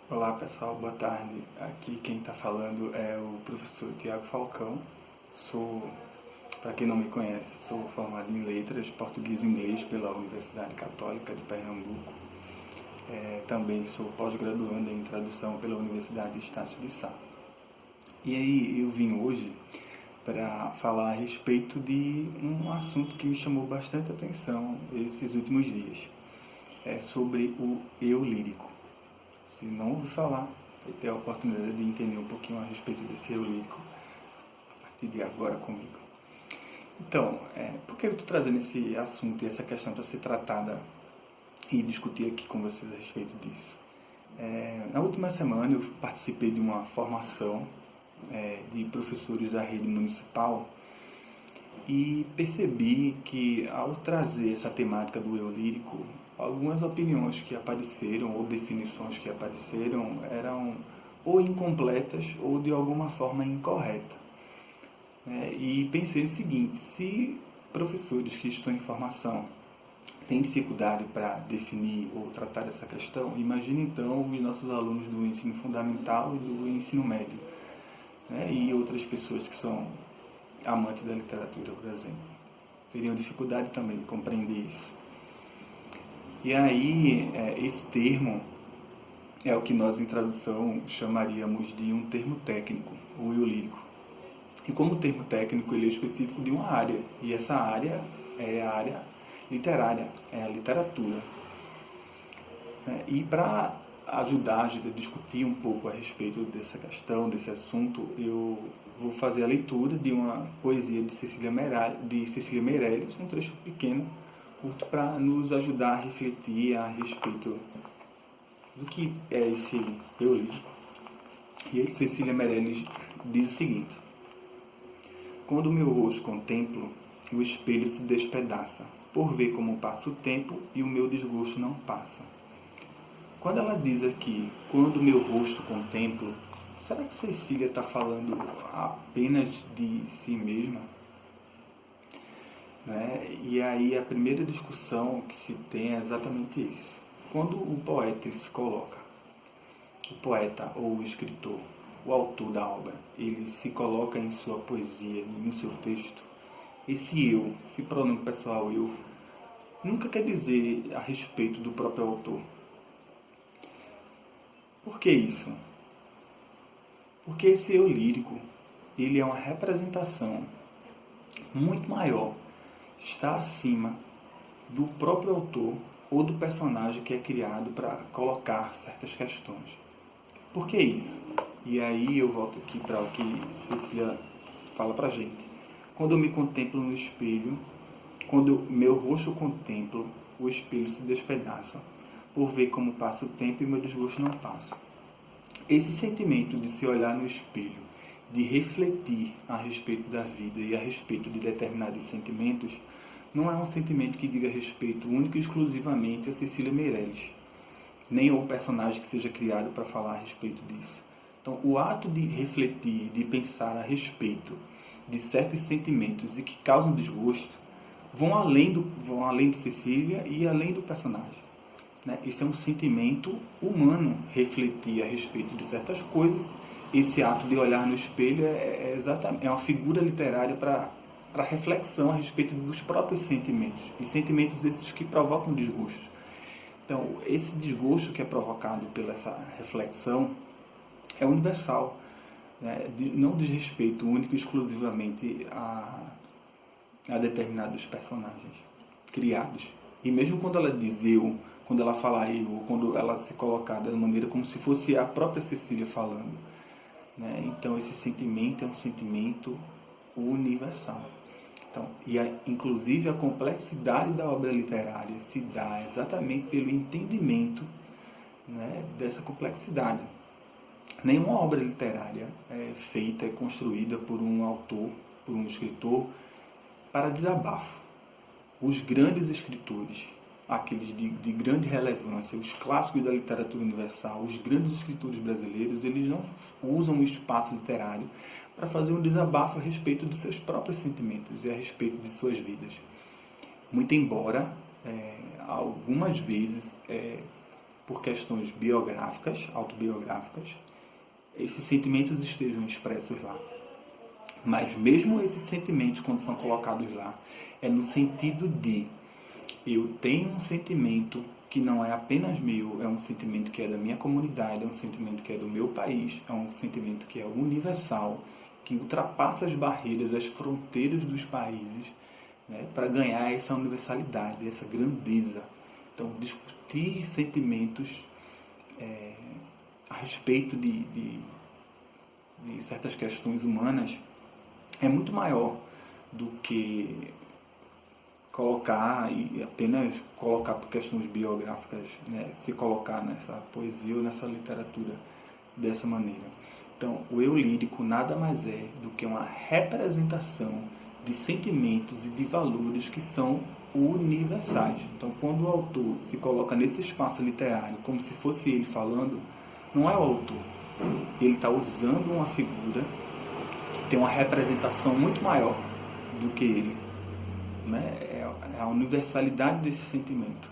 Olá pessoal, boa tarde. Aqui quem está falando é o professor Tiago Falcão. Sou, para quem não me conhece, sou formado em Letras, Português e Inglês pela Universidade Católica de Pernambuco. Também sou pós-graduando em Tradução pela Universidade Estácio de Sá. E aí eu vim hoje para falar a respeito de um assunto que me chamou bastante atenção esses últimos dias. É sobre o eu lírico. Se não ouviu falar, vai ter a oportunidade de entender um pouquinho a respeito desse eu lírico a partir de agora comigo. Então, por que eu estou trazendo esse assunto e essa questão para ser tratada e discutir aqui com vocês a respeito disso? Na última semana eu participei de uma formação de professores da rede municipal e percebi que ao trazer essa temática do eu lírico, algumas opiniões que apareceram ou definições que apareceram eram ou incompletas ou de alguma forma incorretas. E pensei o seguinte: se professores que estão em formação têm dificuldade para definir ou tratar essa questão, imagine então os nossos alunos do ensino fundamental e do ensino médio, e outras pessoas que são amantes da literatura, por exemplo. Teriam dificuldade também de compreender isso. E aí, esse termo é o que nós em tradução chamaríamos de um termo técnico, o eu lírico. E como termo técnico, ele é específico de uma área, e essa área é a área literária, é a literatura. E para ajudar a gente a discutir um pouco a respeito dessa questão, desse assunto, eu vou fazer a leitura de uma poesia de Cecília Meirelles, um trecho pequeno, curto, para nos ajudar a refletir a respeito do que é esse eu lírico. E aí Cecília Meirelles diz o seguinte: quando o meu rosto contemplo, o espelho se despedaça, por ver como passa o tempo e o meu desgosto não passa. Quando ela diz aqui, quando o meu rosto contemplo, será que Cecília está falando apenas de si mesma? E aí a primeira discussão que se tem é exatamente isso. Quando o poeta ele se coloca, o poeta ou o escritor, o autor da obra, ele se coloca em sua poesia, no seu texto, esse eu, esse pronome pessoal eu, nunca quer dizer a respeito do próprio autor. Por que isso? Porque esse eu lírico, ele é uma representação muito maior, está acima do próprio autor ou do personagem que é criado para colocar certas questões. Por que isso? E aí eu volto aqui para o que Cecília fala para a gente. Quando eu me contemplo no espelho, quando meu rosto contemplo, o espelho se despedaça, por ver como passa o tempo e meu desgosto não passa. Esse sentimento de se olhar no espelho, de refletir a respeito da vida e a respeito de determinados sentimentos, não é um sentimento que diga respeito único e exclusivamente a Cecília Meirelles, nem ao personagem que seja criado para falar a respeito disso. Então, o ato de refletir, de pensar a respeito de certos sentimentos e que causam desgosto, vão além de Cecília e além do personagem. Isso é um sentimento humano, refletir a respeito de certas coisas. Esse ato de olhar no espelho é uma figura literária para reflexão a respeito dos próprios sentimentos, e sentimentos esses que provocam desgosto. Então, esse desgosto que é provocado pela essa reflexão é universal, não diz respeito único e exclusivamente a determinados personagens criados. E mesmo quando ela diz eu, quando ela fala eu, ou quando ela se coloca da maneira como se fosse a própria Cecília falando, então esse sentimento é um sentimento universal. Então, inclusive a complexidade da obra literária se dá exatamente pelo entendimento, dessa complexidade. Nenhuma obra literária é feita, é construída por um autor, por um escritor, para desabafo. Os grandes escritores, aqueles de grande relevância, os clássicos da literatura universal, os grandes escritores brasileiros, eles não usam o espaço literário para fazer um desabafo a respeito dos seus próprios sentimentos e a respeito de suas vidas. Muito embora, algumas vezes, por questões biográficas, autobiográficas, esses sentimentos estejam expressos lá. Mas mesmo esses sentimentos, quando são colocados lá, é no sentido de eu tenho um sentimento que não é apenas meu, é um sentimento que é da minha comunidade, é um sentimento que é do meu país, é um sentimento que é universal, que ultrapassa as barreiras, as fronteiras dos países, né, para ganhar essa universalidade, essa grandeza. Então, discutir sentimentos a respeito de certas questões humanas é muito maior do que colocar e apenas colocar por questões biográficas, né, se colocar nessa poesia ou nessa literatura dessa maneira. Então, o eu lírico nada mais é do que uma representação de sentimentos e de valores que são universais. Então, quando o autor se coloca nesse espaço literário como se fosse ele falando, não é o autor. Ele está usando uma figura que tem uma representação muito maior do que ele. Né? É a universalidade desse sentimento.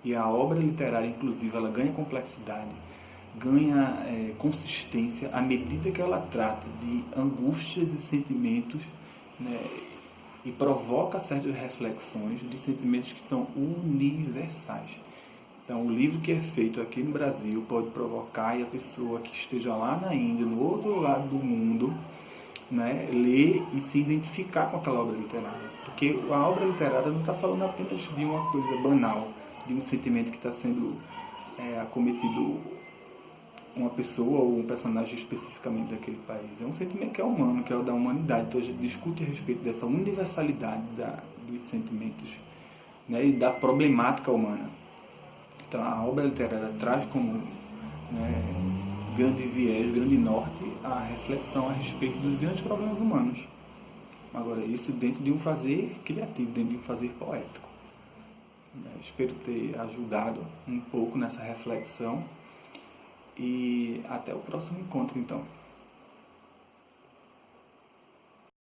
E a obra literária, inclusive, ela ganha complexidade, ganha consistência à medida que ela trata de angústias e sentimentos, né? E provoca certas reflexões de sentimentos que são universais. Então, o livro que é feito aqui no Brasil pode provocar e a pessoa que esteja lá na Índia, no outro lado do mundo, né, ler e se identificar com aquela obra literária. Porque a obra literária não está falando apenas de uma coisa banal, de um sentimento que está sendo acometido uma pessoa ou um personagem especificamente daquele país. É um sentimento que é humano, que é o da humanidade. Então a gente discute a respeito dessa universalidade dos sentimentos, né, e da problemática humana. Então a obra literária traz como, né, grande viés, grande norte, a reflexão a respeito dos grandes problemas humanos. Agora, isso dentro de um fazer criativo, dentro de um fazer poético. Espero ter ajudado um pouco nessa reflexão e até o próximo encontro, então.